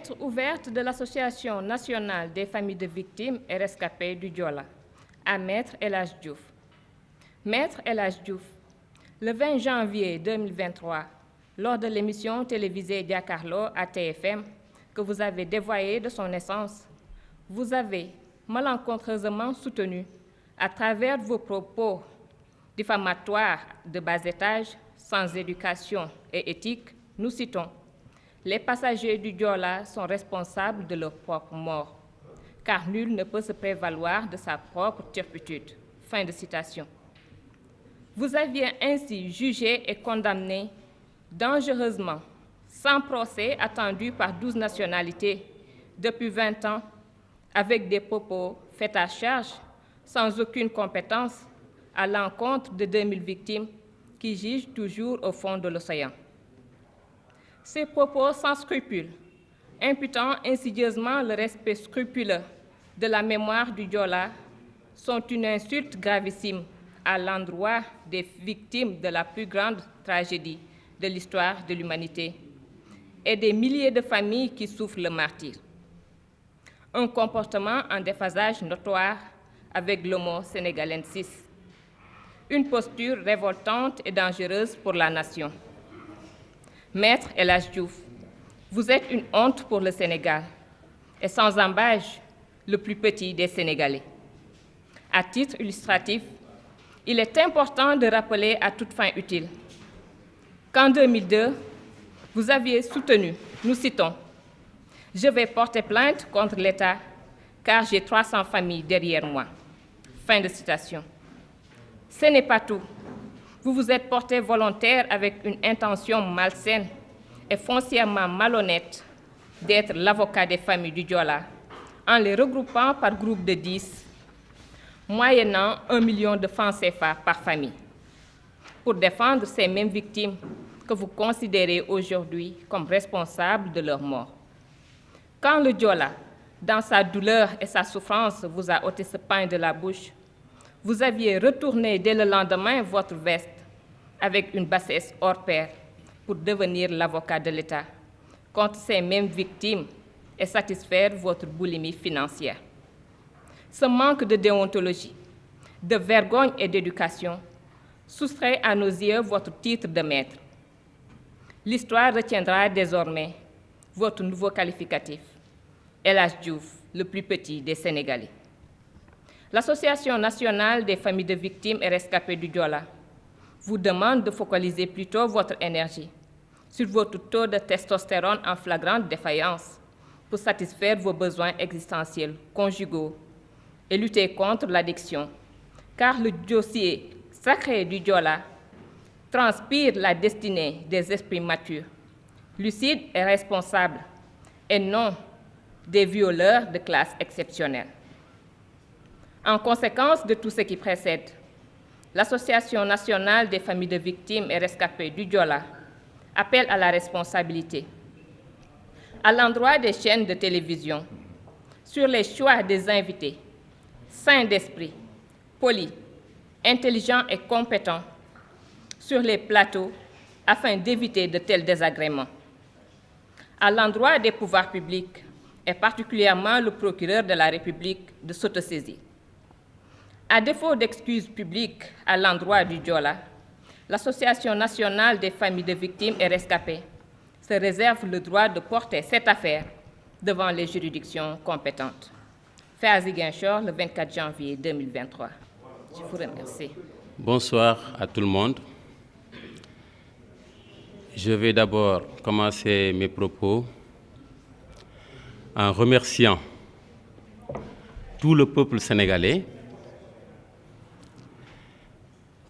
Lettre ouverte de l'Association nationale des familles de victimes et rescapés du Diola à Maître El Hadj Diouf. Maître El Hadj Diouf, le 20 janvier 2023, lors de l'émission télévisée Jakaarlo à TFM que vous avez dévoyée de son essence, vous avez malencontreusement soutenu, à travers vos propos diffamatoires de bas étage, sans éducation et éthique, nous citons: les passagers du Diola sont responsables de leur propre mort, car nul ne peut se prévaloir de sa propre turpitude. Fin de citation. Vous aviez ainsi jugé et condamné dangereusement, sans procès attendu par 12 nationalités depuis 20 ans, avec des propos faits à charge, sans aucune compétence, à l'encontre de 2000 victimes qui gigent toujours au fond de l'océan. Ces propos sans scrupules, imputant insidieusement le respect scrupuleux de la mémoire du Diola, sont une insulte gravissime à l'endroit des victimes de la plus grande tragédie de l'histoire de l'humanité et des milliers de familles qui souffrent le martyre. Un comportement en déphasage notoire avec l'homo sénégalensis. Une posture révoltante et dangereuse pour la nation. Maître El Hadj Diouf, vous êtes une honte pour le Sénégal et sans embâche, le plus petit des Sénégalais. À titre illustratif, il est important de rappeler à toute fin utile qu'en 2002, vous aviez soutenu, nous citons: « Je vais porter plainte contre l'État car j'ai 300 familles derrière moi. » Fin de citation. Ce n'est pas tout. Vous vous êtes porté volontaire avec une intention malsaine et foncièrement malhonnête d'être l'avocat des familles du Diola en les regroupant par groupe de 10, moyennant 1 million de francs CFA par famille, pour défendre ces mêmes victimes que vous considérez aujourd'hui comme responsables de leur mort. Quand le Diola, dans sa douleur et sa souffrance, vous a ôté ce pain de la bouche, vous aviez retourné dès le lendemain votre veste avec une bassesse hors pair pour devenir l'avocat de l'État contre ces mêmes victimes et satisfaire votre boulimie financière. Ce manque de déontologie, de vergogne et d'éducation soustrait à nos yeux votre titre de maître. L'histoire retiendra désormais votre nouveau qualificatif: El Hadj Diouf, le plus petit des Sénégalais. L'Association nationale des familles de victimes et rescapés du Diola vous demande de focaliser plutôt votre énergie sur votre taux de testostérone en flagrante défaillance pour satisfaire vos besoins existentiels conjugaux et lutter contre l'addiction, car le dossier sacré du Diola transpire la destinée des esprits matures, lucides et responsables, et non des violeurs de classe exceptionnelle. En conséquence de tout ce qui précède, l'Association nationale des familles de victimes et rescapés du Diola appelle à la responsabilité, à l'endroit des chaînes de télévision, sur les choix des invités, sains d'esprit, polis, intelligents et compétents, sur les plateaux, afin d'éviter de tels désagréments. À l'endroit des pouvoirs publics, et particulièrement le procureur de la République, de s'autosaisir. À défaut d'excuses publiques à l'endroit du Diola, l'Association nationale des familles de victimes et rescapés se réserve le droit de porter cette affaire devant les juridictions compétentes. Fait à Ziguinchor, le 24 janvier 2023. Je vous remercie. Bonsoir à tout le monde. Je vais d'abord commencer mes propos en remerciant tout le peuple sénégalais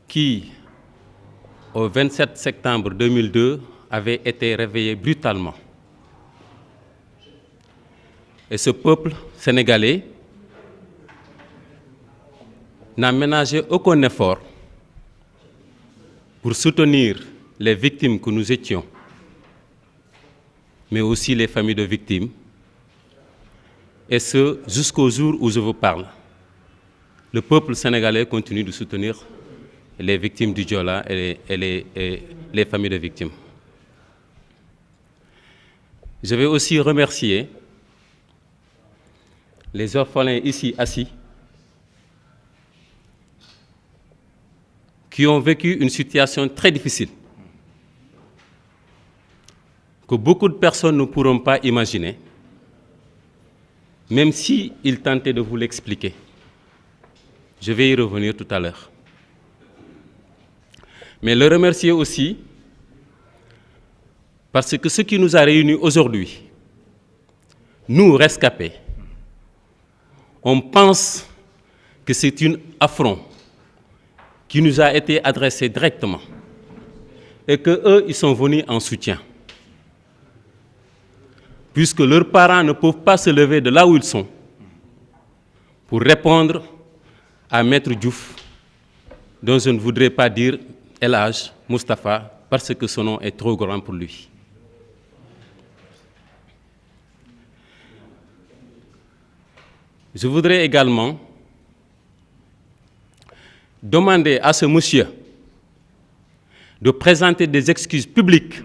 qui, au 27 septembre 2002, avait été réveillé brutalement. Et ce peuple sénégalais n'a ménagé aucun effort pour soutenir les victimes que nous étions, mais aussi les familles de victimes, et ce, jusqu'au jour où je vous parle. Le peuple sénégalais continue de soutenir les victimes du Diola et les familles de victimes. Je vais aussi remercier les orphelins ici assis qui ont vécu une situation très difficile que beaucoup de personnes ne pourront pas imaginer, même s'ils tentaient de vous l'expliquer. Je vais y revenir tout à l'heure. Mais le remercier aussi parce que ce qui nous a réunis aujourd'hui, nous rescapés, on pense que c'est un affront qui nous a été adressé directement et qu'eux, ils sont venus en soutien. Puisque leurs parents ne peuvent pas se lever de là où ils sont pour répondre à Maître Diouf, dont je ne voudrais pas dire El Hadj Moustapha, parce que son nom est trop grand pour lui. Je voudrais également demander à ce monsieur de présenter des excuses publiques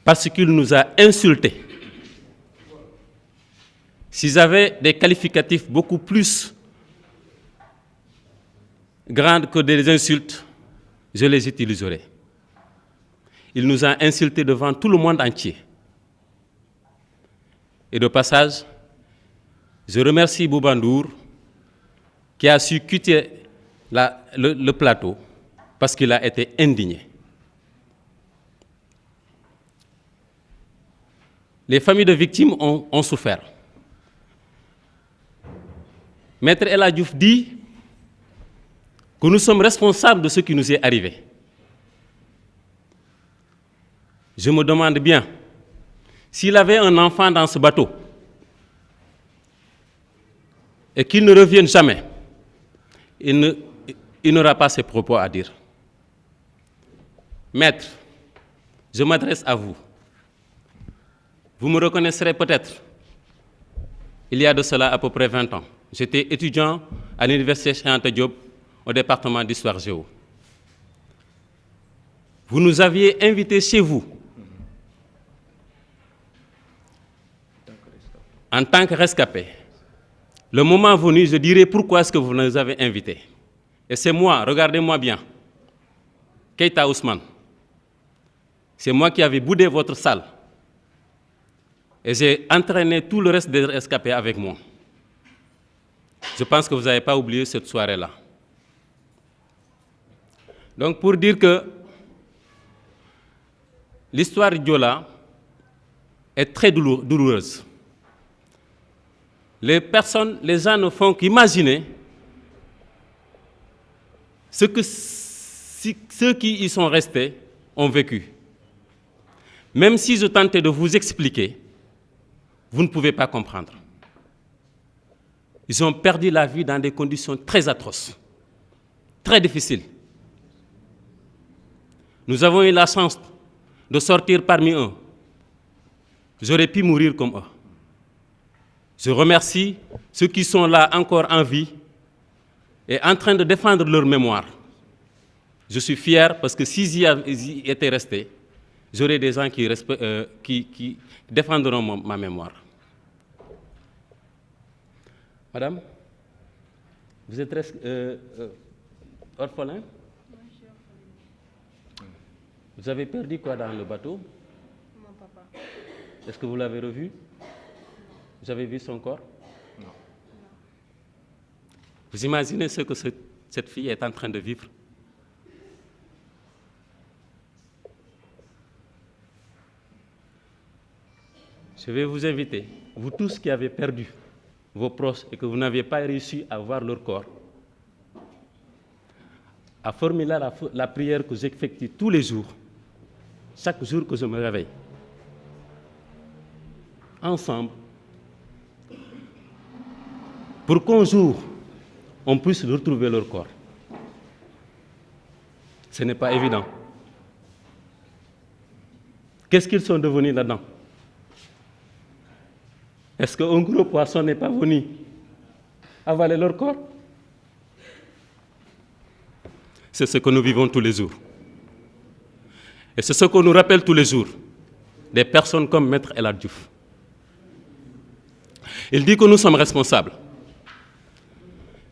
parce qu'il nous a insultés. S'ils avaient des qualificatifs beaucoup plus grands que des insultes, je les utiliserai. Il nous a insultés devant tout le monde entier. Et de passage, je remercie Bouba Ndour qui a su quitter le plateau parce qu'il a été indigné. Les familles de victimes ont souffert. Maître El Hadj Diouf dit que nous sommes responsables de ce qui nous est arrivé. Je me demande bien, s'il avait un enfant dans ce bateau et qu'il ne revienne jamais, il n'aura pas ses propos à dire. Maître, je m'adresse à vous. Vous me reconnaîtrez peut-être. Il y a de cela à peu près 20 ans. J'étais étudiant à l'université Cheikh Anta Diop au département d'histoire géo. Vous nous aviez invités chez vous en tant que rescapés. Le moment venu, je dirai pourquoi est-ce que vous nous avez invités. Et c'est moi, regardez-moi bien, Keïta Ousmane. C'est moi qui avais boudé votre salle. Et j'ai entraîné tout le reste des rescapés avec moi. Je pense que vous n'avez pas oublié cette soirée-là. Donc pour dire que l'histoire de Diola est très douloureuse. Les gens ne font qu'imaginer ce que ceux qui y sont restés ont vécu. Même si je tentais de vous expliquer, vous ne pouvez pas comprendre. Ils ont perdu la vie dans des conditions très atroces, très difficiles. Nous avons eu la chance de sortir parmi eux. J'aurais pu mourir comme eux. Je remercie ceux qui sont là encore en vie et en train de défendre leur mémoire. Je suis fier parce que s'ils y étaient restés, j'aurais des gens qui défendront ma mémoire. Madame, vous êtes orphelin? Vous avez perdu quoi dans le bateau? Mon papa. Est-ce que vous l'avez revu? Vous avez vu son corps? Non. Vous imaginez ce que cette fille est en train de vivre? Je vais vous inviter, vous tous qui avez perdu vos proches et que vous n'avez pas réussi à voir leur corps, à formuler la prière que j'effectue tous les jours, chaque jour que je me réveille. Ensemble, pour qu'un jour, on puisse retrouver leur corps. Ce n'est pas évident. Qu'est-ce qu'ils sont devenus là-dedans? Est-ce qu'un gros poisson n'est pas venu avaler leur corps? C'est ce que nous vivons tous les jours. Et c'est ce qu'on nous rappelle tous les jours. des personnes comme Maître El Hadj Diouf. Il dit que nous sommes responsables.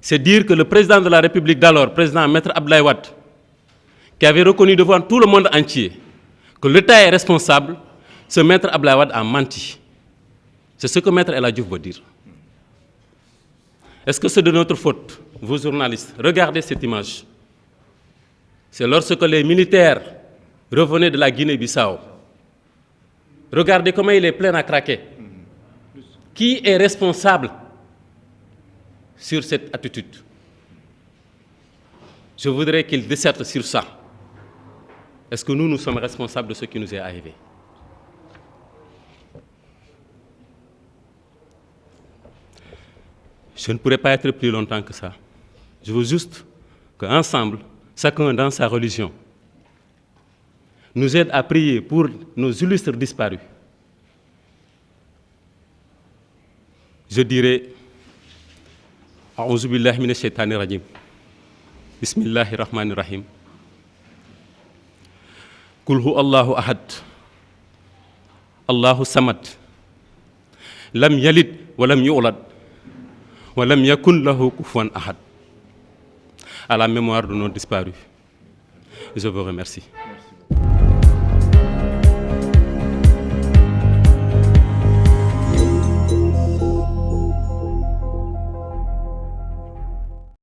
C'est dire que le président de la République d'alors, président Maître Abdoulaye Wade, qui avait reconnu devant tout le monde entier que l'État est responsable, ce Maître Abdoulaye Wade a menti. C'est ce que Maître El Hadj Diouf veut dire. Est-ce que c'est de notre faute, vous journalistes? Regardez cette image. C'est lorsque les militaires revenaient de la Guinée-Bissau. Regardez comment il est plein à craquer. Qui est responsable sur cette attitude? Je voudrais qu'il disserte sur ça. Est-ce que nous sommes responsables de ce qui nous est arrivé? Je ne pourrais pas être plus longtemps que ça. Je veux juste qu'ensemble, chacun dans sa religion, nous aide à prier pour nos illustres disparus. Je dirais, A'oudhu billahi minash shaitani rajim. Bismillahir rahmanir rahim. Qul hu Allahu ahad. Allahu samad. Lam yalid wa lam yulad. Wa lam yakun lahu kufuwan ahad. À la mémoire de nos disparus. Je vous remercie.